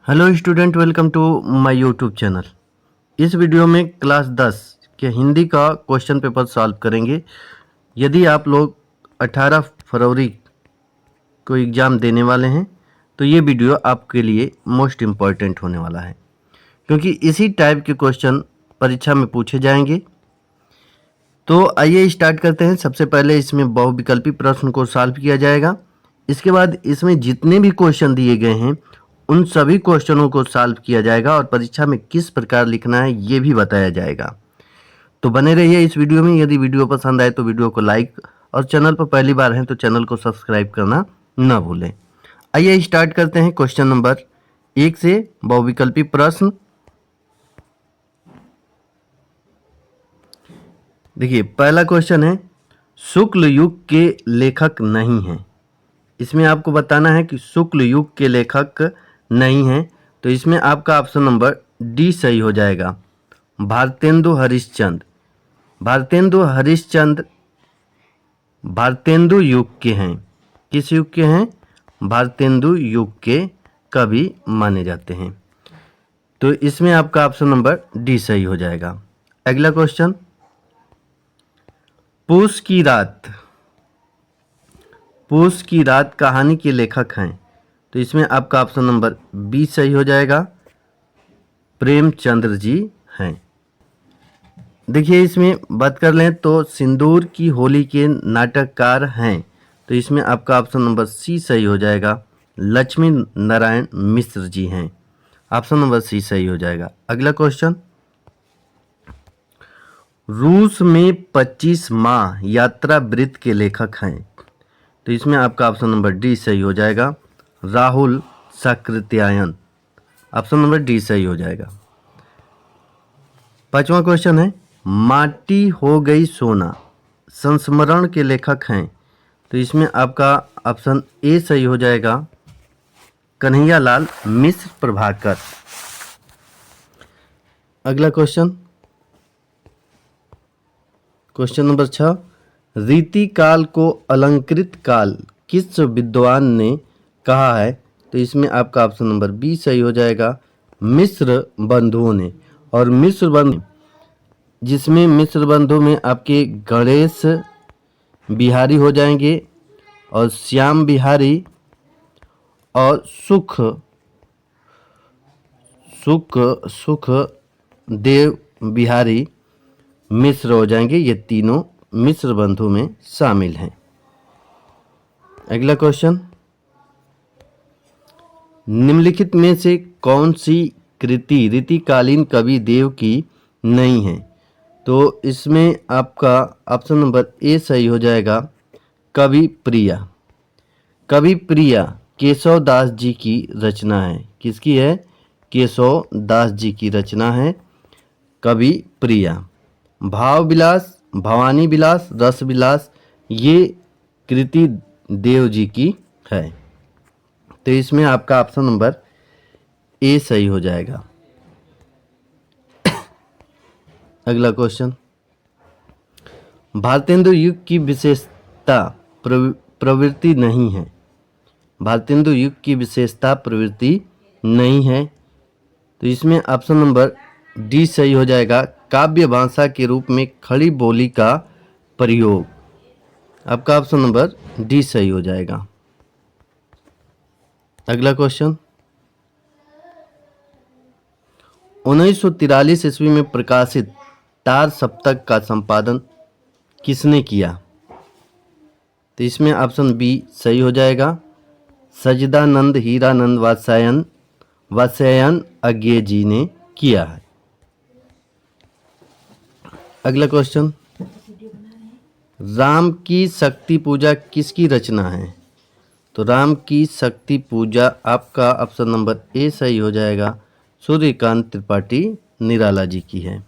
Hello student, welcome to my YouTube channel. इस video में class 10 के हिंदी का क्वेश्चन पेपर सॉल्व करेंगे। यदि आप लोग 18 फरवरी को एग्ज़ाम देने वाले हैं तो ये वीडियो आपके लिए मोस्ट इम्पॉर्टेंट होने वाला है, क्योंकि इसी टाइप के क्वेश्चन परीक्षा में पूछे जाएंगे। तो आइए स्टार्ट करते हैं। सबसे पहले इसमें बहुविकल्पी प्रश्न को सॉल्व किया जाएगा। इसके बाद इसमें जितने भी क्वेश्चन दिए गए हैं उन सभी क्वेश्चनों को सॉल्व किया जाएगा और परीक्षा में किस प्रकार लिखना है ये भी बताया जाएगा। तो बने रहिए इस वीडियो में। यदि वीडियो पसंद आए तो वीडियो को लाइक और चैनल पर पहली बार हैं तो चैनल को सब्सक्राइब करना ना भूलें। आइए स्टार्ट करते हैं क्वेश्चन नंबर 1 से बहुविकल्पी प्रश्न। देखिए, पहला क्वेश्चन है, शुक्ल युग के लेखक नहीं हैं। इसमें आपको बताना है कि शुक्ल युग के लेखक नहीं हैं, तो इसमें आपका ऑप्शन नंबर डी सही हो जाएगा। भारतेंदु हरिश्चंद्र। भारतेंदु हरिश्चंद्र भारतेंदु युग के हैं। किस युग के हैं? भारतेंदु युग के कवि माने जाते हैं। तो इसमें आपका ऑप्शन नंबर डी सही हो जाएगा। अगला क्वेश्चन, पूस की रात। पूस की रात कहानी के लेखक हैं, तो इसमें आपका ऑप्शन नंबर बी सही हो जाएगा। प्रेमचंद्र जी हैं। देखिए, इसमें बात कर लें तो सिंदूर की होली के नाटककार हैं, तो इसमें आपका ऑप्शन नंबर सी सही हो जाएगा। लक्ष्मी नारायण मिश्र जी हैं। ऑप्शन नंबर सी सही हो जाएगा। अगला क्वेश्चन, रूस में 25 माह यात्रा वृत्त के लेखक हैं, तो इसमें आपका ऑप्शन नंबर डी सही हो जाएगा। Rahul Sankrityayan. Option number D सही हो जाएगा। पांचवा क्वेश्चन है, माटी हो गई सोना संस्मरण के लेखक हैं, तो इसमें आपका ऑप्शन ए सही हो जाएगा। कन्हैयालाल मिश्र प्रभाकर। अगला क्वेश्चन, क्वेश्चन नंबर 6, रीति काल को अलंकृत काल किस विद्वान ने कहा है, तो इसमें आपका ऑप्शन नंबर बी सही हो जाएगा। मिश्र बंधुओं ने। और मिश्र बंधु, जिसमें मिश्र बंधु में आपके गणेश बिहारी हो जाएंगे और श्याम बिहारी और सुख सुख सुख देव बिहारी मिश्र हो जाएंगे। ये तीनों मिश्र बंधु में शामिल हैं। अगला क्वेश्चन, निम्नलिखित में से कौन सी कृति रीतिकालीन कवि देव की नहीं है, तो इसमें आपका ऑप्शन नंबर ए सही हो जाएगा। कवि प्रिया। कवि प्रिया केशव दास जी की रचना है। किसकी है? केशव दास जी की रचना है कवि प्रिया। भाव विलास, भवानी विलास, रस विलास, ये कृति देव जी की है, तो इसमें आपका ऑप्शन नंबर ए सही हो जाएगा। अगला क्वेश्चन, भारतेंदु युग की विशेषता प्रवृत्ति नहीं है। भारतेंदु युग की विशेषता प्रवृत्ति नहीं है, तो इसमें ऑप्शन नंबर डी सही हो जाएगा। काव्य भाषा के रूप में खड़ी बोली का प्रयोग। आपका ऑप्शन नंबर डी सही हो जाएगा। अगला क्वेश्चन, 1943 ईस्वी में प्रकाशित तार सप्तक का संपादन किसने किया, तो इसमें ऑप्शन बी सही हो जाएगा। सजदानंद हीरानंद वात्स्यायन अज्ञे जी ने किया है। अगला क्वेश्चन, राम की शक्ति पूजा किसकी रचना है, तो राम की शक्ति पूजा आपका ऑप्शन नंबर ए सही हो जाएगा। सूर्यकांत त्रिपाठी निराला जी की है।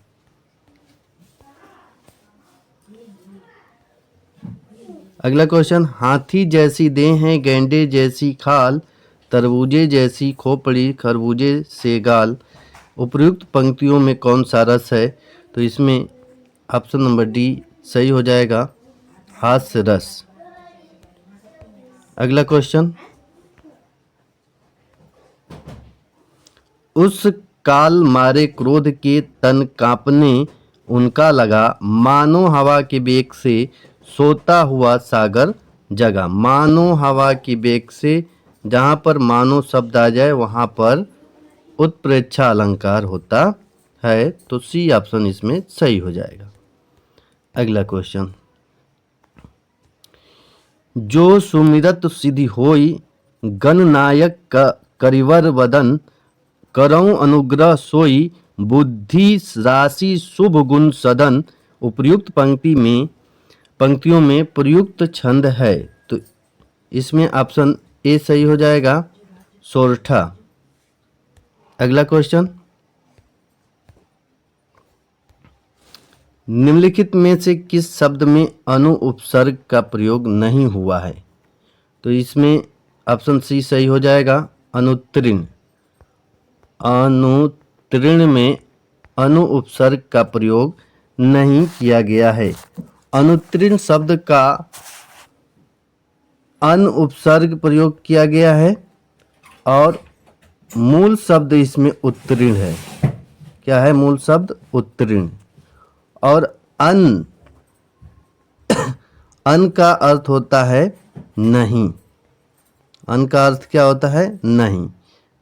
अगला क्वेश्चन, हाथी जैसी देह है, गेंडे जैसी खाल, तरबूजे जैसी खोपड़ी, खरबूजे से गाल, उपर्युक्त पंक्तियों में कौन सा रस है, तो इसमें ऑप्शन नंबर डी सही हो जाएगा। हास्य रस। अगला क्वेश्चन, उस काल मारे क्रोध के तन कांपने उनका लगा, मानो हवा के बेग से सोता हुआ सागर जगा। मानो हवा के बेग से, जहाँ पर मानो शब्द आ जाए वहाँ पर उत्प्रेक्षा अलंकार होता है, तो सी ऑप्शन इसमें सही हो जाएगा। अगला क्वेश्चन, जो सुमिरत सिद्धि होई, गणनायक करिवर वदन, करऊं अनुग्रह सोई, बुद्धि राशि शुभ गुण सदन। उपर्युक्त पंक्तियों में प्रयुक्त छंद है, तो इसमें ऑप्शन ए सही हो जाएगा, सोरठा। अगला क्वेश्चन, निम्नलिखित में से किस शब्द में अनु उपसर्ग का प्रयोग नहीं हुआ है? तो इसमें ऑप्शन सी सही हो जाएगा, अनुत्तीर्ण। अनुत्तीर्ण में अनु उपसर्ग का प्रयोग नहीं किया गया है। अनुत्तीर्ण शब्द का अन उपसर्ग प्रयोग किया गया है और मूल शब्द इसमें उत्तीर्ण है। क्या है मूल शब्द? उत्तीर्ण। और अन अन का अर्थ होता है नहीं। अन का अर्थ क्या होता है? नहीं।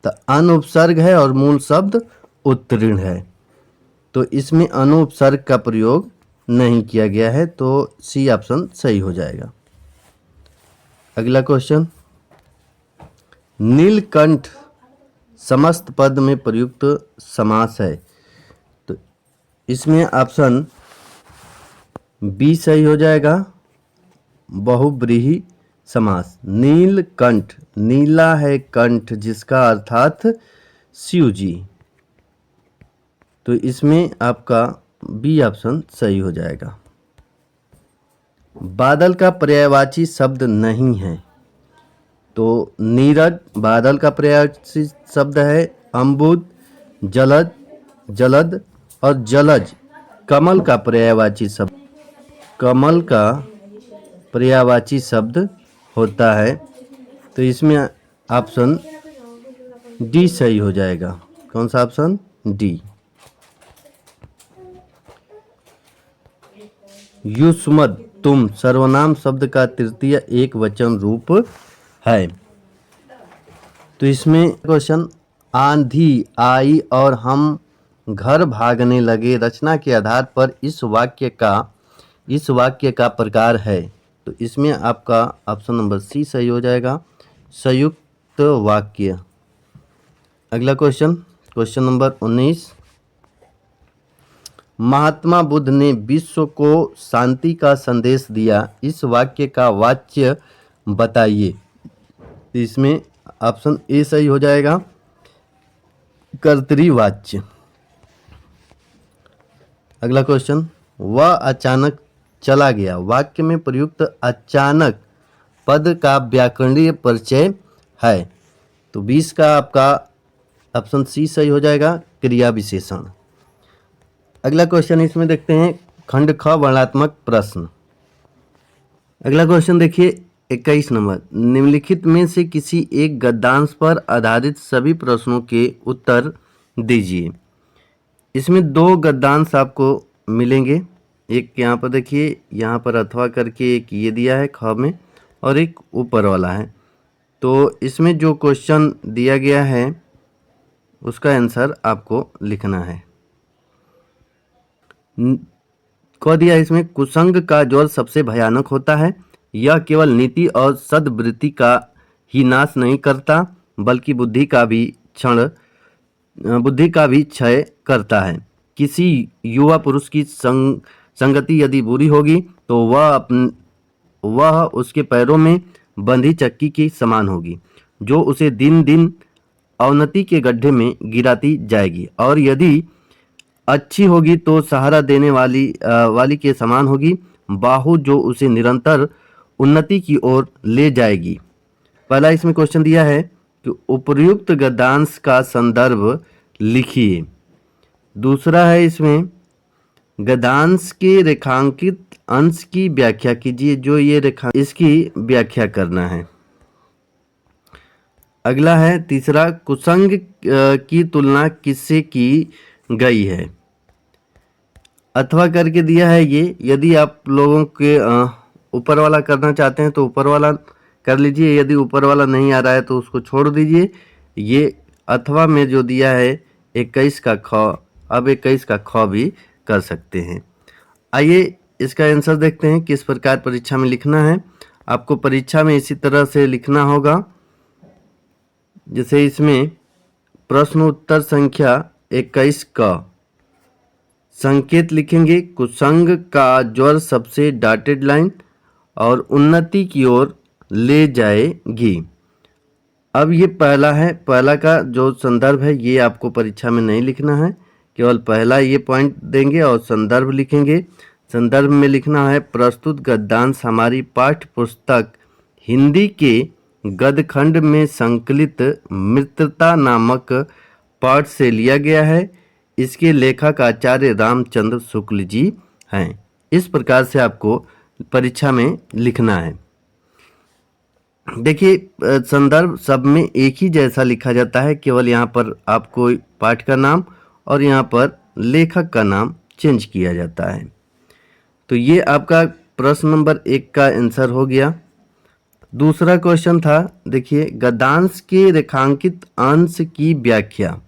तो अन उपसर्ग है और मूल शब्द उत्तीर्ण है, तो इसमें अनु उपसर्ग का प्रयोग नहीं किया गया है, तो सी ऑप्शन सही हो जाएगा। अगला क्वेश्चन, नीलकंठ समस्त पद में प्रयुक्त समास है, तो इसमें ऑप्शन बी सही हो जाएगा, बहुब्रीहि समास। नीलकंठ, नीला है कंठ जिसका, अर्थात शिव जी, तो इसमें आपका बी ऑप्शन सही हो जाएगा। बादल का पर्यायवाची शब्द नहीं है, तो नीरज बादल का पर्यायवाची शब्द है, अम्बुद, जलद, जलद और जलज कमल का पर्यायवाची शब्द, कमल का पर्यायवाची शब्द होता है, तो इसमें ऑप्शन डी सही हो जाएगा। कौन सा ऑप्शन? डी। युष्मद तुम सर्वनाम शब्द का तृतीय एक वचन रूप है, तो इसमें क्वेश्चन, आंधी आई और हम घर भागने लगे रचना के आधार पर इस वाक्य का प्रकार है, तो इसमें आपका ऑप्शन नंबर सी सही हो जाएगा, संयुक्त वाक्य। अगला question, question number 19, Mahatma Buddha ने विश्व को शांति का संदेश दिया, इस वाक्य का वाच्य बताइए, तो इसमें ऑप्शन ए सही हो जाएगा, कर्तृवाच्य। अगला क्वेश्चन, वह अचानक चला गया, वाक्य में प्रयुक्त अचानक पद का व्याकरणीय परिचय है, तो 20 का आपका ऑप्शन सी सही हो जाएगा, क्रिया विशेषण। अगला क्वेश्चन इसमें देखते हैं, खंड ख वर्णात्मक प्रश्न। अगला क्वेश्चन देखिए 21 नंबर, निम्नलिखित में से किसी एक गद्यांश पर आधारित सभी प्रश्नों के उत्तर दीजिए। इसमें दो गद्यांश आपको मिलेंगे, एक यहाँ पर देखिए, यहाँ पर अथवा करके एक ये दिया है ख में और एक ऊपर वाला है, तो इसमें जो क्वेश्चन दिया गया है उसका आंसर आपको लिखना है। कह दिया इसमें, कुसंग का ज्वर सबसे भयानक होता है, यह केवल नीति और सद्वृत्ति का ही नाश नहीं करता बल्कि बुद्धि का भी क्षय करता है। किसी युवा पुरुष की संगति यदि बुरी होगी तो वह उसके पैरों में बंधी चक्की के समान होगी, जो उसे दिन दिन अवनति के गड्ढे में गिराती जाएगी, और यदि अच्छी होगी तो सहारा देने वाली के समान होगी, बाहु जो उसे निरंतर उन्नति की ओर ले जाएगी। पहला इसमें क्वेश्चन दिया है कि उपर्युक्त गद्यांश का संदर्भ लिखिए। दूसरा है इसमें, गद्यांश के रेखांकित अंश की व्याख्या कीजिए, जो ये रेखा इसकी व्याख्या करना है। अगला है तीसरा, कुसंग की तुलना किससे की गई है? अथवा करके दिया है ये। यदि आप लोगों के ऊपर वाला करना चाहते हैं तो ऊपर वाला कर लीजिए, यदि ऊपर वाला नहीं आ रहा है तो उसको छोड़ दीजिए। ये अथवा में जो दिया है 21 का ख, अब 21 का ख भी कर सकते हैं। आइए इसका आंसर देखते हैं किस प्रकार परीक्षा में लिखना है। आपको परीक्षा में इसी तरह से लिखना होगा, जैसे इसमें प्रश्न उत्तर संख्या 21 का संकेत लिखेंगे। कुसंग का ज्वर सबसे डॉटेड लाइन और उन्नति की ओर ले जाएगी। अब ये पहला है, पहला का जो संदर्भ है ये आपको परीक्षा में नहीं लिखना है, केवल पहला ये पॉइंट देंगे और संदर्भ लिखेंगे। संदर्भ में लिखना है, प्रस्तुत गद्यांश हमारी पाठ्य पुस्तक हिंदी के गद्यखंड में संकलित मित्रता नामक पाठ से लिया गया है। इसके लेखक आचार्य रामचंद्र शुक्ल जी हैं। इस प्रकार से आपको परीक्षा में लिखना है। देखिए संदर्भ सब में एक ही जैसा लिखा जाता है, केवल यहाँ पर आपको पाठ का नाम और यहाँ पर लेखक का नाम चेंज किया जाता है। तो ये आपका प्रश्न नंबर 1 का आंसर हो गया। दूसरा क्वेश्चन था, देखिए गद्यांश के रेखांकित अंश की व्याख्या।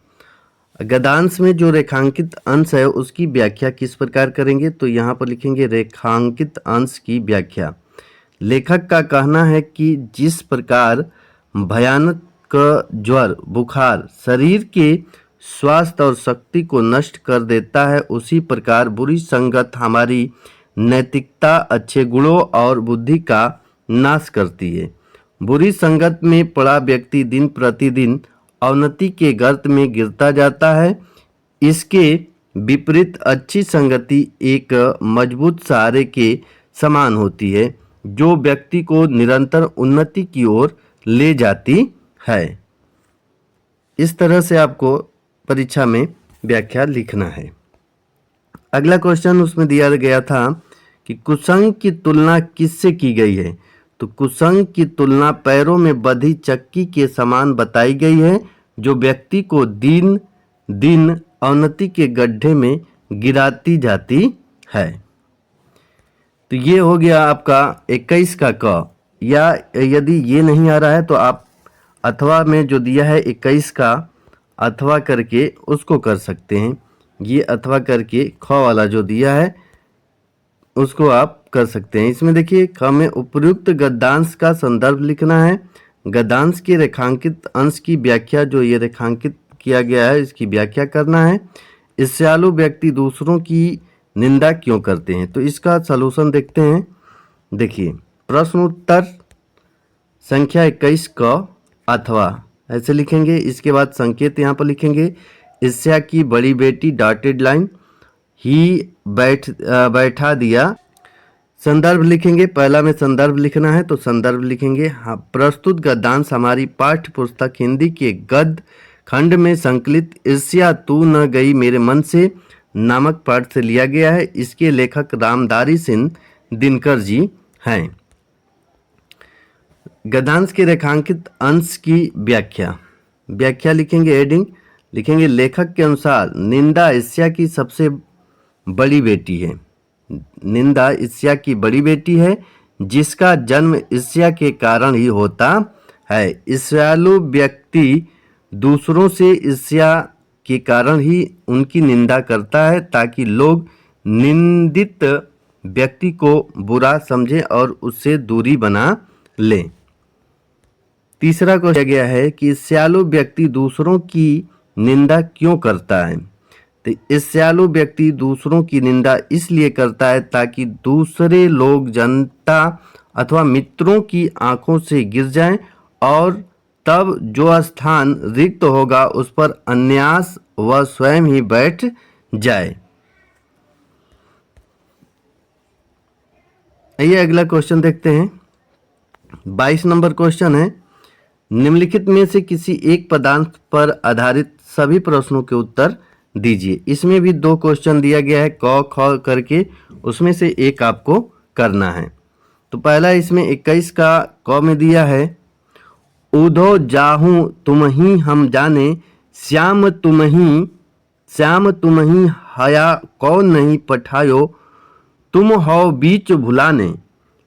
गद्यांश में जो रेखांकित अंश है उसकी व्याख्या किस प्रकार करेंगे? तो यहाँ पर लिखेंगे रेखांकित अंश की व्याख्या। लेखक का कहना है कि जिस प्रकार भयानक ज्वर बुखार शरीर के स्वास्थ्य और शक्ति को नष्ट कर देता है, उसी प्रकार बुरी संगत हमारी नैतिकता, अच्छे गुणों और बुद्धि का नाश करती है। बुरी संगत में पड़ा व्यक्ति दिन प्रतिदिन अवनति के गर्त में गिरता जाता है। इसके विपरीत अच्छी संगति एक मजबूत सहारे के समान होती है, जो व्यक्ति को निरंतर उन्नति की ओर ले जाती है। इस तरह से आपको परीक्षा में व्याख्या लिखना है। अगला क्वेश्चन उसमें दिया गया था कि कुसंग की तुलना किससे की गई है? तो कुसंग की तुलना पैरों में बंधी चक्की के समान बताई गई है, जो व्यक्ति को दिन दिन अवनति के गड्ढे में गिराती जाती है। तो ये हो गया आपका 21 का क। या यदि ये नहीं आ रहा है तो आप अथवा में जो दिया है 21 का अथवा करके उसको कर सकते हैं। ये अथवा करके ख वाला जो दिया है उसको आप कर सकते हैं। इसमें देखिए ख में उपयुक्त गद्यांश का संदर्भ लिखना है। गद्यांश के रेखांकित अंश की व्याख्या, जो ये रेखांकित किया गया है इसकी व्याख्या करना है। ईर्ष्यालु व्यक्ति दूसरों की निंदा क्यों करते हैं? तो इसका सलूशन देखते हैं। देखिए प्रश्न उत्तर संख्या 21 का अथवा ऐसे लिखेंगे। इसके बाद संकेत यहाँ पर लिखेंगे, ईर्ष्या की बड़ी बेटी डॉटेड लाइन ही बैठा दिया। संदर्भ लिखेंगे, पहला में संदर्भ लिखना है तो संदर्भ लिखेंगे, हाँ, प्रस्तुत गद्यांश हमारी पाठ्य पुस्तक हिंदी के गद्य खंड में संकलित ईर्ष्या तू न गई मेरे मन से नामक पाठ से लिया गया है। इसके लेखक रामधारी सिंह दिनकर जी हैं। गद्यांश के रेखांकित अंश की व्याख्या लिखेंगे, हेडिंग लिखेंगे, लेखक के अनुसार निंदा ईर्ष्या की सबसे बड़ी बेटी है। निंदा ईर्ष्या की बड़ी बेटी है, जिसका जन्म ईर्ष्या के कारण ही होता है। ईर्ष्यालु व्यक्ति दूसरों से ईर्ष्या के कारण ही उनकी निंदा करता है, ताकि लोग निंदित व्यक्ति को बुरा समझें और उससे दूरी बना लें। तीसरा क्वेश्चन गया है कि ईर्ष्यालु व्यक्ति दूसरों की निंदा क्यों करता है? तो ईर्ष्यालु व्यक्ति दूसरों की निंदा इसलिए करता है ताकि दूसरे लोग जनता अथवा मित्रों की आंखों से गिर जाएं और तब जो स्थान रिक्त होगा उस पर अन्यास वह स्वयं ही बैठ जाए। ये अगला क्वेश्चन देखते हैं। 22 नंबर क्वेश्चन है, निम्नलिखित में से किसी एक पदार्थ पर आधारित सभी प्रश्नों के उत्तर दीजिए। इसमें भी 2 क्वेश्चन दिया गया है क ख करके, उसमें से एक आपको करना है। तो पहला इसमें 21 का क में दिया है, उधो जाहूँ तुम ही हम जाने, श्याम तुम ही हया कौन नहीं पठायो, तुम हो बीच भुलाने।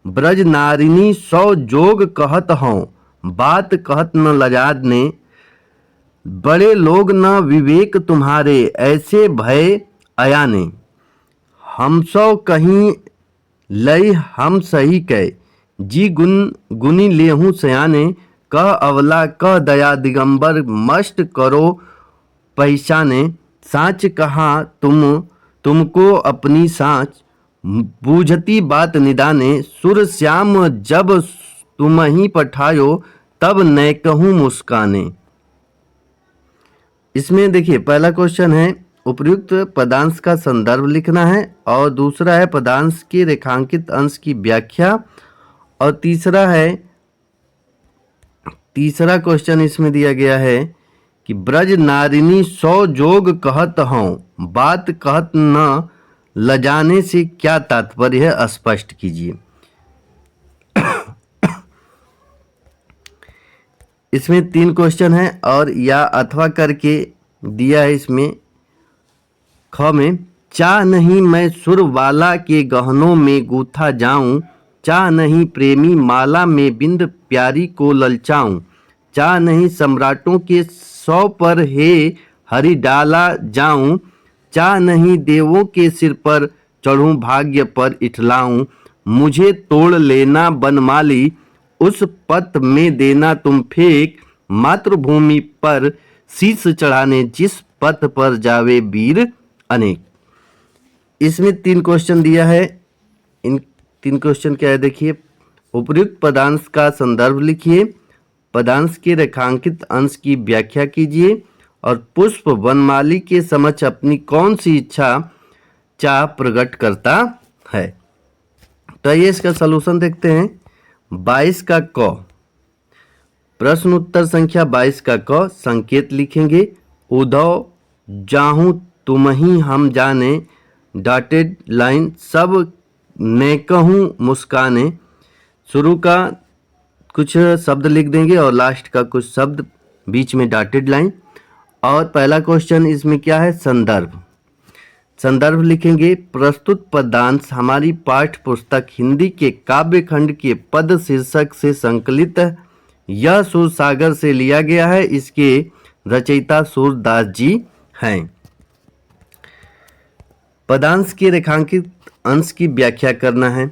ब्रज नारिनी सौ जोग कहत हों, बात कहत न लजाने। बड़े लोग न विवेक तुम्हारे, ऐसे भय अयाने। हम सौ कहीं लय हम सही कै, जी गुनी लेहूँ सयाने। कह अवला कह दया दिगंबर, मस्ट करो पहचाने। साच कहा तुमको अपनी साच, बूझती बात निदाने। सुर श्याम जब तुम ही पठायो, तब न कहूँ मुस्काने। इसमें देखिए पहला क्वेश्चन है उपर्युक्त पदांश का संदर्भ लिखना है, और दूसरा है पदांश के रेखांकित अंश की व्याख्या, और तीसरा क्वेश्चन इसमें दिया गया है कि ब्रज नारिनी सौ जोग कहत हों, बात कहत न लजाने से क्या तात्पर्य है, स्पष्ट कीजिए। इसमें 3 क्वेश्चन है और या अथवा करके दिया है। इसमें ख में, चाह नहीं मैं सुर वाला के गहनों में गूथा जाऊं, चाह नहीं प्रेमी माला में बिंद प्यारी को ललचाऊं, चाह नहीं सम्राटों के 100 पर हे हरि डाला जाऊं, चाह नहीं देवों के सिर पर चढ़ूं भाग्य पर इठलाऊं। मुझे तोड़ लेना बनमाली, उस पथ में देना तुम फेंक, मातृभूमि पर शीश चढ़ाने जिस पथ पर जावे वीर अनेक। इसमें 3 क्वेश्चन दिया है। इन 3 क्वेश्चन क्या है देखिए। उपर्युक्त पदांश का संदर्भ लिखिए, पदांश के रेखांकित अंश की व्याख्या कीजिए, और पुष्प वनमाली के समक्ष अपनी कौन सी चाह प्रकट करता है। तो आइए इसका सलूशन देखते हैं। 22 का क, प्रश्न उत्तर संख्या 22 का क, संकेत लिखेंगे। उधव जाहूं तुम ही हम जाने, डॉटेड लाइन, सब ने कहूं मुस्काने। शुरू का कुछ शब्द लिख देंगे और लास्ट का कुछ शब्द, बीच में डॉटेड लाइन। और पहला क्वेश्चन इसमें क्या है, संदर्भ लिखेंगे। प्रस्तुत पदांश हमारी पाठ्य पुस्तक हिंदी के काव्य खंड के पद शीर्षक से संकलित है। यह सूरसागर से लिया गया है, इसके रचयिता सूरदास जी हैं। पदांश के रेखांकित अंश की व्याख्या करना है।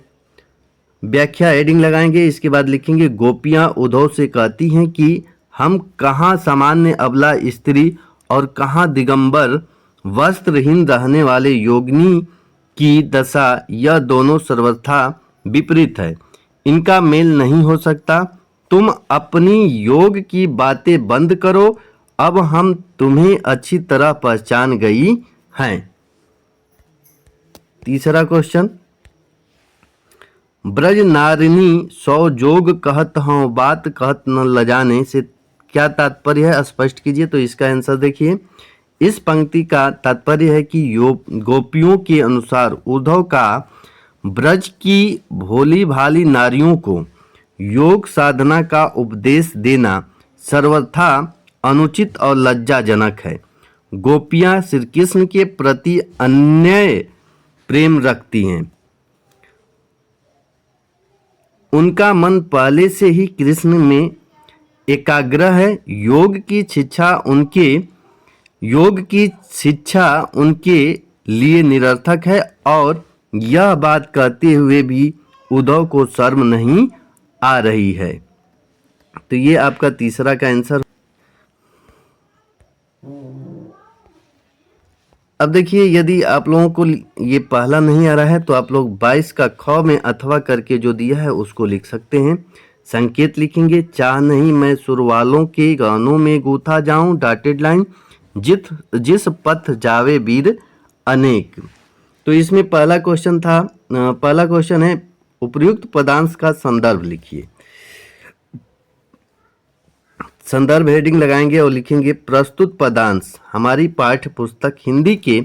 व्याख्या हेडिंग लगाएंगे, इसके बाद लिखेंगे गोपियां उद्धव से कहती हैं कि हम कहाँ सामान्य अबला स्त्री और कहाँ दिगंबर वस्त्रहीन रहने वाले योगिनी की दशा, यह दोनों सर्वथा विपरीत है, इनका मेल नहीं हो सकता। तुम अपनी योग की बातें बंद करो, अब हम तुम्हें अच्छी तरह पहचान गई हैं। तीसरा क्वेश्चन, ब्रज नारिनी सौ जोग कहत हों, बात कहत न लजाने से क्या तात्पर्य है, स्पष्ट कीजिए। तो इसका आंसर देखिए। इस पंक्ति का तात्पर्य है कि गोपियों के अनुसार उद्धव का ब्रज की भोली भाली नारियों को योग साधना का उपदेश देना सर्वथा अनुचित और लज्जाजनक है। गोपियां श्री कृष्ण के प्रति अन्य प्रेम रखती हैं, उनका मन पहले से ही कृष्ण में एकाग्र है। योग की शिक्षा उनके लिए निरर्थक है, और यह बात कहते हुए भी उद्धव को शर्म नहीं आ रही है। तो ये आपका तीसरा का आंसर। अब देखिए, यदि आप लोगों को ये पहला नहीं आ रहा है तो आप लोग 22 का ख में अथवा करके जो दिया है उसको लिख सकते हैं। संकेत लिखेंगे, चाह नहीं मैं सुरवालों के गानों में गूथा जाऊं, डॉटेड लाइन, जिस पथ जावे वीर अनेक। तो इसमें पहला क्वेश्चन है उपर्युक्त पदांश का संदर्भ लिखिए। संदर्भ हेडिंग लगाएंगे और लिखेंगे प्रस्तुत पदांश हमारी पाठ्य पुस्तक हिंदी के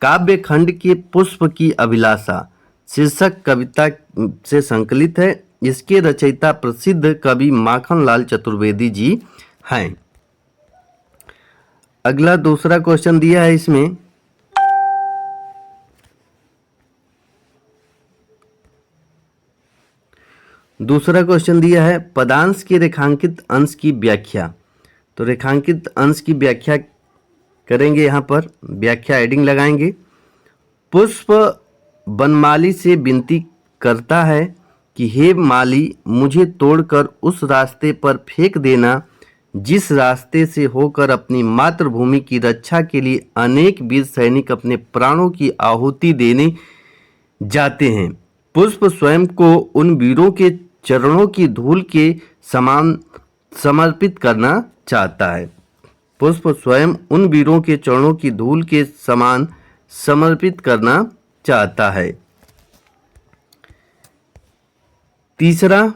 काव्य खंड के पुष्प की अभिलाषा शीर्षक कविता से संकलित है। इसके रचयिता प्रसिद्ध कवि माखनलाल चतुर्वेदी जी हैं। अगला दूसरा क्वेश्चन दिया है इसमें, दूसरा क्वेश्चन दिया है पदांश के रेखांकित अंश की व्याख्या। तो रेखांकित अंश की व्याख्या करेंगे, यहाँ पर व्याख्या हेडिंग लगाएंगे। पुष्प बनमाली से विनती करता है कि हे माली, मुझे तोड़कर उस रास्ते पर फेंक देना जिस रास्ते से होकर अपनी मातृभूमि की रक्षा के लिए अनेक वीर सैनिक अपने प्राणों की आहुति देने जाते हैं। पुष्प स्वयं को उन वीरों के चरणों की धूल के समान समर्पित करना चाहता है। पुष्प स्वयं उन वीरों के चरणों की धूल के समान समर्पित करना चाहता है। तीसरा,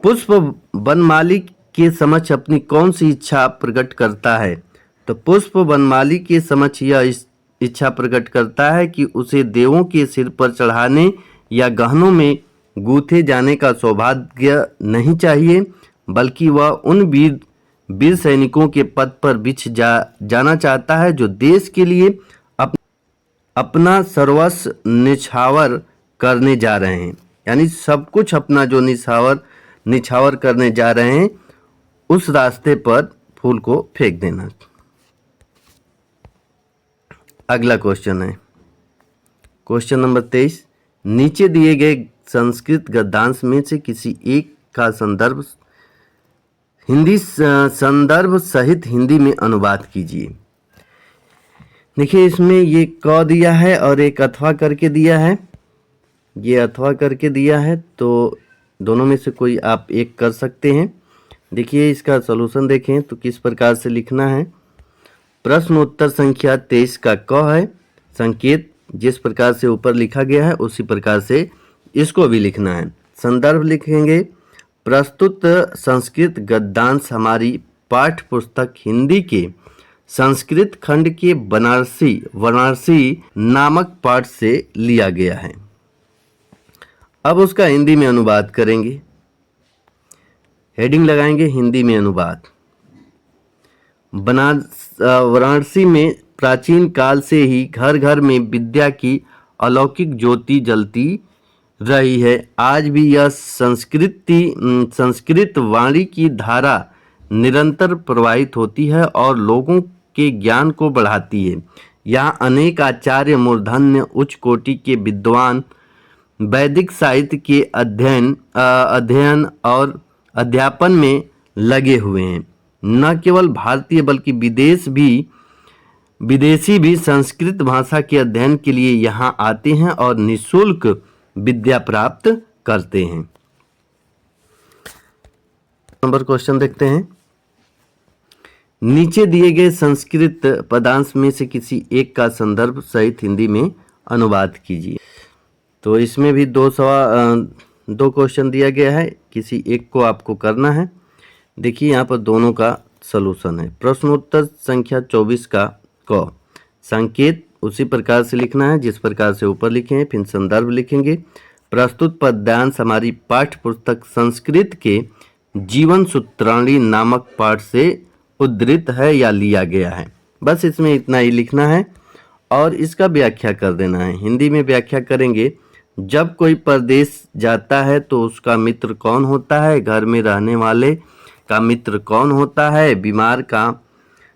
पुष्प बनमाली के समक्ष अपनी कौन सी इच्छा प्रकट करता है। तो पुष्प बनमाली के समक्ष यह इच्छा प्रकट करता है कि उसे देवों के सिर पर चढ़ाने या गहनों में गूंथे जाने का सौभाग्य नहीं चाहिए, बल्कि वह उन वीर सैनिकों के पद पर बिछ जाना चाहता है जो देश के लिए अपना सर्वस्व निछावर करने जा रहे हैं। यानी सब कुछ अपना जो निछावर करने जा रहे हैं, उस रास्ते पर फूल को फेंक देना। अगला क्वेश्चन है क्वेश्चन नंबर 23। नीचे दिए गए संस्कृत गद्यांश में से किसी एक का संदर्भ सहित हिंदी में अनुवाद कीजिए। देखिए, इसमें ये क दिया है और एक अथवा करके दिया है, ये अथवा करके दिया है, तो दोनों में से कोई आप एक कर सकते हैं। देखिए, इसका सॉल्यूशन देखें तो किस प्रकार से लिखना है। प्रश्नोत्तर संख्या 23 का क है, संकेत जिस प्रकार से ऊपर लिखा गया है उसी प्रकार से इसको भी लिखना है। संदर्भ लिखेंगे, प्रस्तुत संस्कृत गद्यांश हमारी पाठ्य पुस्तक हिंदी के संस्कृत खंड के वाराणसी नामक पाठ से लिया गया है। अब उसका हिंदी में अनुवाद करेंगे, हेडिंग लगाएंगे हिंदी में अनुवाद। वाराणसी में प्राचीन काल से ही घर घर में विद्या की अलौकिक ज्योति जलती रही है। आज भी यह संस्कृत वाणी की धारा निरंतर प्रवाहित होती है और लोगों के ज्ञान को बढ़ाती है। यहाँ अनेक आचार्य मूर्धन्य उच्च कोटि के विद्वान वैदिक साहित्य के अध्ययन और अध्यापन में लगे हुए हैं। न केवल भारतीय बल्कि विदेशी भी संस्कृत भाषा के अध्ययन के लिए यहाँ आते हैं और निःशुल्क विद्या प्राप्त करते हैं। नंबर क्वेश्चन देखते हैं। नीचे दिए गए संस्कृत पदांश में से किसी एक का संदर्भ सहित हिंदी में अनुवाद कीजिए। तो इसमें भी दो क्वेश्चन दिया गया है, किसी एक को आपको करना है। देखिए, यहाँ पर दोनों का सलूशन है। प्रश्नोत्तर संख्या 24 का क, संकेत उसी प्रकार से लिखना है जिस प्रकार से ऊपर लिखे हैं, फिर संदर्भ लिखेंगे। प्रस्तुत पद्यांश हमारी पाठ्य पुस्तक संस्कृत के जीवन सूत्राणी नामक पाठ से उद्धृत है या लिया गया है। बस इसमें इतना ही लिखना है और इसका व्याख्या कर देना है। हिंदी में व्याख्या करेंगे, जब कोई परदेश जाता है तो उसका मित्र कौन होता है, घर में रहने वाले का मित्र कौन होता है, बीमार का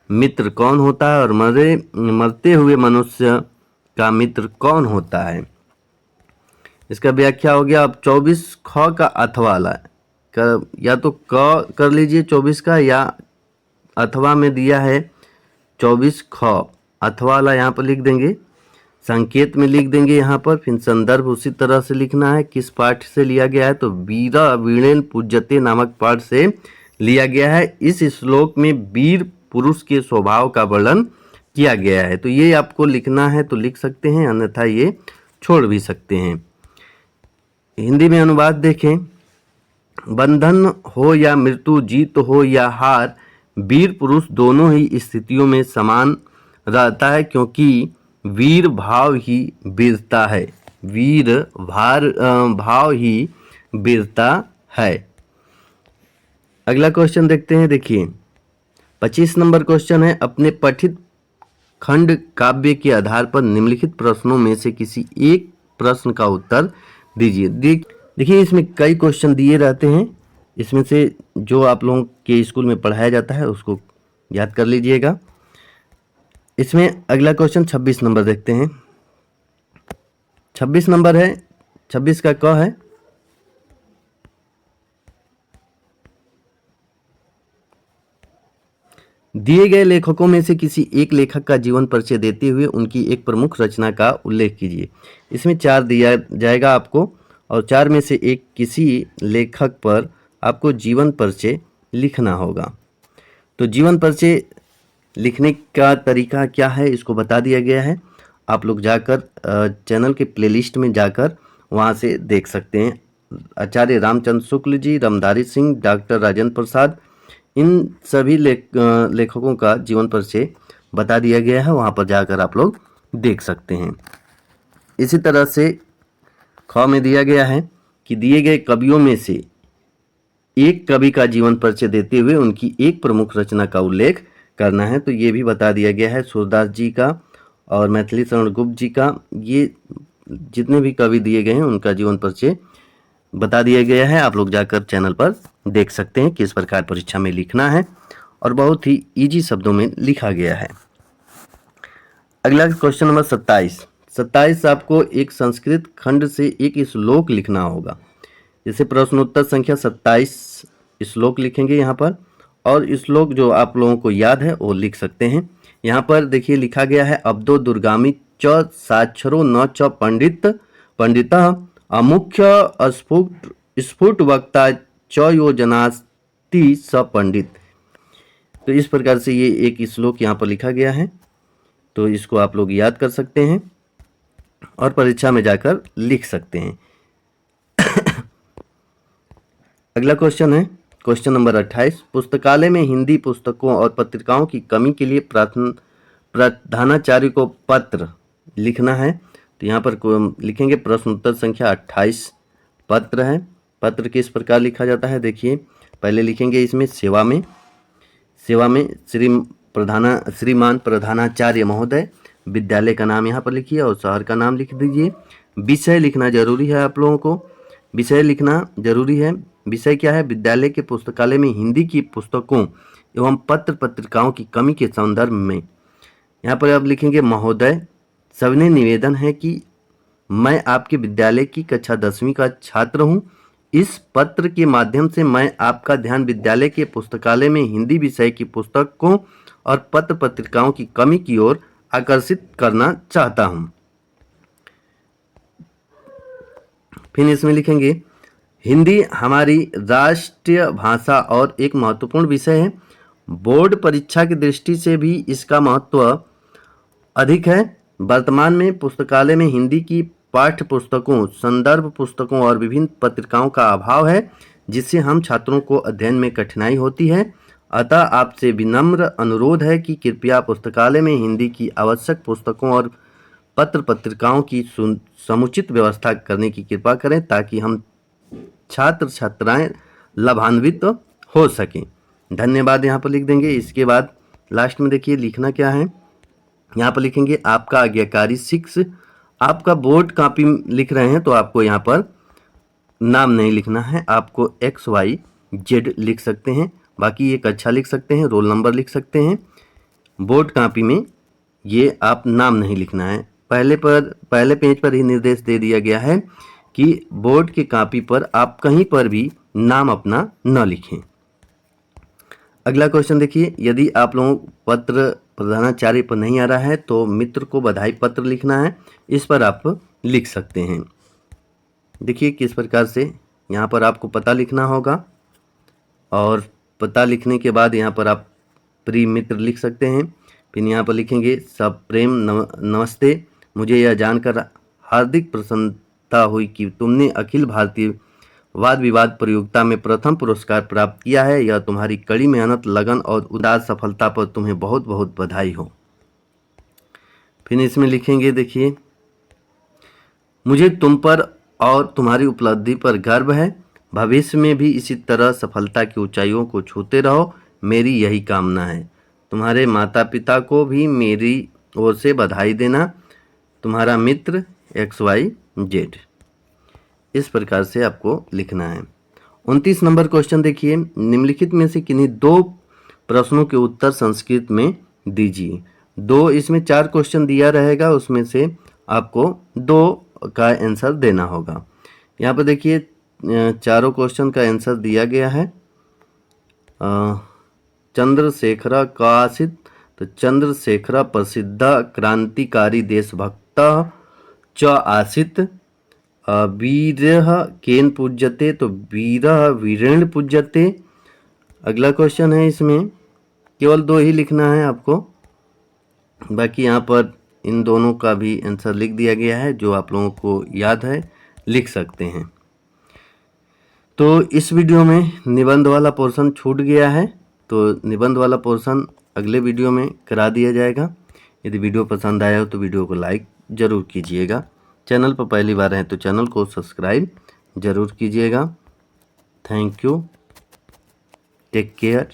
मित्र कौन होता है और मरते हुए मनुष्य का मित्र कौन होता है। इसका व्याख्या हो गया। अब 24 ख का अथवा वाला या तो क कर लीजिए 24 का, या अथवा में दिया है 24 ख, अथवा वाला यहाँ पर लिख देंगे, संकेत में लिख देंगे यहाँ पर। फिर संदर्भ उसी तरह से लिखना है, किस पाठ से लिया गया है, तो वीरा वीणेन पूज्यते नामक पाठ से लिया गया है। इस श्लोक में वीर पुरुष के स्वभाव का वर्णन किया गया है। तो ये आपको लिखना है तो लिख सकते हैं, अन्यथा ये छोड़ भी सकते हैं। हिंदी में अनुवाद देखें। बंधन हो या मृत्यु, जीत हो या हार, वीर पुरुष दोनों ही स्थितियों में समान रहता है, क्योंकि वीर भाव ही वीरता है। वीर भाव ही वीरता है। अगला क्वेश्चन देखते हैं। देखिए 25 नंबर क्वेश्चन है, अपने पठित खंड काव्य के आधार पर निम्नलिखित प्रश्नों में से किसी एक प्रश्न का उत्तर दीजिए। देखिए इसमें कई क्वेश्चन दिए रहते हैं, इसमें से जो आप लोगों के स्कूल में पढ़ाया जाता है उसको याद कर लीजिएगा। इसमें अगला क्वेश्चन 26 नंबर देखते हैं। 26 नंबर है, 26 का क है, दिए गए लेखकों में से किसी एक लेखक का जीवन परिचय देते हुए उनकी एक प्रमुख रचना का उल्लेख कीजिए। इसमें 4 दिया जाएगा आपको और 4 में से एक किसी लेखक पर आपको जीवन परिचय लिखना होगा। तो जीवन परिचय लिखने का तरीका क्या है इसको बता दिया गया है। आप लोग जाकर चैनल के प्लेलिस्ट में जाकर वहाँ से देख सकते हैं। आचार्य रामचंद्र शुक्ल जी, रामधारी सिंह, डॉक्टर राजेंद्र प्रसाद, इन सभी लेखकों का जीवन परिचय बता दिया गया है, वहाँ पर जाकर आप लोग देख सकते हैं। इसी तरह से ख में दिया गया है कि दिए गए कवियों में से एक कवि का जीवन परिचय देते हुए उनकी एक प्रमुख रचना का उल्लेख करना है। तो ये भी बता दिया गया है, सूरदास जी का और मैथिली शरण गुप्त जी का, ये जितने भी कवि दिए गए हैं उनका जीवन परिचय बता दिया गया है। आप लोग जाकर चैनल पर देख सकते हैं किस प्रकार परीक्षा में लिखना है और बहुत ही इजी शब्दों में लिखा गया है। अगला क्वेश्चन नंबर 27 आपको एक संस्कृत खंड से एक श्लोक लिखना होगा। जैसे प्रश्नोत्तर संख्या 27 श्लोक लिखेंगे यहाँ पर, और श्लोक जो आप लोगों को याद है वो लिख सकते हैं। यहाँ पर देखिए लिखा गया है, अब्दो दुर्गामी च साक्षरो न च पंडिता अमुख्य स्फुट वक्ता च योजनास्ति स पंडित। तो इस प्रकार से ये एक श्लोक यहाँ पर लिखा गया है, तो इसको आप लोग याद कर सकते हैं और परीक्षा में जाकर लिख सकते हैं। अगला क्वेश्चन है क्वेश्चन नंबर 28, पुस्तकालय में हिंदी पुस्तकों और पत्रिकाओं की कमी के लिए प्रधानाचार्य को पत्र लिखना है। तो यहाँ पर लिखेंगे प्रश्न उत्तर संख्या 28 पत्र है। पत्र किस प्रकार लिखा जाता है, देखिए पहले लिखेंगे इसमें सेवा में श्रीमान प्रधानाचार्य महोदय, विद्यालय का नाम यहाँ पर लिखिए और शहर का नाम लिख दीजिए। विषय लिखना जरूरी है, आप लोगों को विषय लिखना जरूरी है। विषय क्या है, विद्यालय के पुस्तकालय में हिंदी की पुस्तकों एवं पत्र पत्रिकाओं की कमी के संदर्भ में। यहाँ पर आप लिखेंगे महोदय, सविनय निवेदन है कि मैं आपके विद्यालय की कक्षा 10वीं का छात्र हूँ। इस पत्र के माध्यम से मैं आपका ध्यान विद्यालय के पुस्तकालय में हिंदी विषय की पुस्तकों और पत्र पत्रिकाओं की कमी की ओर आकर्षित करना चाहता हूँ। फिर इसमें लिखेंगे, हिंदी हमारी राष्ट्रीय भाषा और एक महत्वपूर्ण विषय है। बोर्ड परीक्षा की दृष्टि से भी इसका महत्व अधिक है। वर्तमान में पुस्तकालय में हिंदी की पाठ्य पुस्तकों, संदर्भ पुस्तकों और विभिन्न पत्रिकाओं का अभाव है, जिससे हम छात्रों को अध्ययन में कठिनाई होती है। अतः आपसे विनम्र अनुरोध है कि कृपया पुस्तकालय में हिंदी की आवश्यक पुस्तकों और पत्र पत्रिकाओं की समुचित व्यवस्था करने की कृपा करें, ताकि हम छात्र छात्राएं लाभान्वित हो सकें। धन्यवाद यहाँ पर लिख देंगे। इसके बाद लास्ट में देखिए लिखना क्या है, यहाँ पर लिखेंगे आपका आज्ञाकारी 6। आपका बोर्ड कॉपी लिख रहे हैं तो आपको यहाँ पर नाम नहीं लिखना है, आपको XYZ लिख सकते हैं, बाकी एक अच्छा लिख सकते हैं, रोल नंबर लिख सकते हैं। बोर्ड कॉपी में ये आप नाम नहीं लिखना है। पहले पेज पर ही निर्देश दे दिया गया है कि बोर्ड की कॉपी पर आप कहीं पर भी नाम अपना न लिखें। अगला क्वेश्चन देखिए, यदि आप लोगों को पत्र प्रधानाचार्य पर नहीं आ रहा है तो मित्र को बधाई पत्र लिखना है, इस पर आप लिख सकते हैं। देखिए किस प्रकार से यहाँ पर आपको पता लिखना होगा और पता लिखने के बाद यहाँ पर आप प्रिय मित्र लिख सकते हैं। फिर यहाँ पर लिखेंगे सब प्रेम नमस्ते, मुझे यह जानकर हार्दिक प्रसन्नता हुई कि तुमने अखिल भारतीय वाद विवाद प्रतियोगिता में प्रथम पुरस्कार प्राप्त किया है। यह तुम्हारी कड़ी मेहनत, लगन और उदार सफलता पर तुम्हें बहुत बहुत बधाई हो। फिर इसमें लिखेंगे, देखिए मुझे तुम पर और तुम्हारी उपलब्धि पर गर्व है। भविष्य में भी इसी तरह सफलता की ऊंचाइयों को छूते रहो, मेरी यही कामना है। तुम्हारे माता पिता को भी मेरी ओर से बधाई देना। तुम्हारा मित्र XYZ। इस प्रकार से आपको लिखना है। 29 नंबर क्वेश्चन देखिए, निम्नलिखित में से किन्हीं दो प्रश्नों के उत्तर संस्कृत में दीजिए। दो, इसमें 4 क्वेश्चन दिया रहेगा, उसमें से आपको 2 का आंसर देना होगा। यहाँ पर देखिए चारों क्वेश्चन का आंसर दिया गया है। चंद्रशेखर का आसित, तो चंद्रशेखर प्रसिद्ध क्रांतिकारी देशभक्त च आसित। वीरः केन पूज्यते, तो वीरः वीरेण पूज्यते। अगला क्वेश्चन है, इसमें केवल 2 ही लिखना है आपको, बाकी यहाँ पर इन दोनों का भी आंसर लिख दिया गया है। जो आप लोगों को याद है लिख सकते हैं। तो इस वीडियो में निबंध वाला पोर्शन छूट गया है, तो निबंध वाला पोर्शन अगले वीडियो में करा दिया जाएगा। यदि वीडियो पसंद आया हो तो वीडियो को लाइक ज़रूर कीजिएगा। चैनल पर पहली बार हैं तो चैनल को सब्सक्राइब ज़रूर कीजिएगा। Thank you, take care.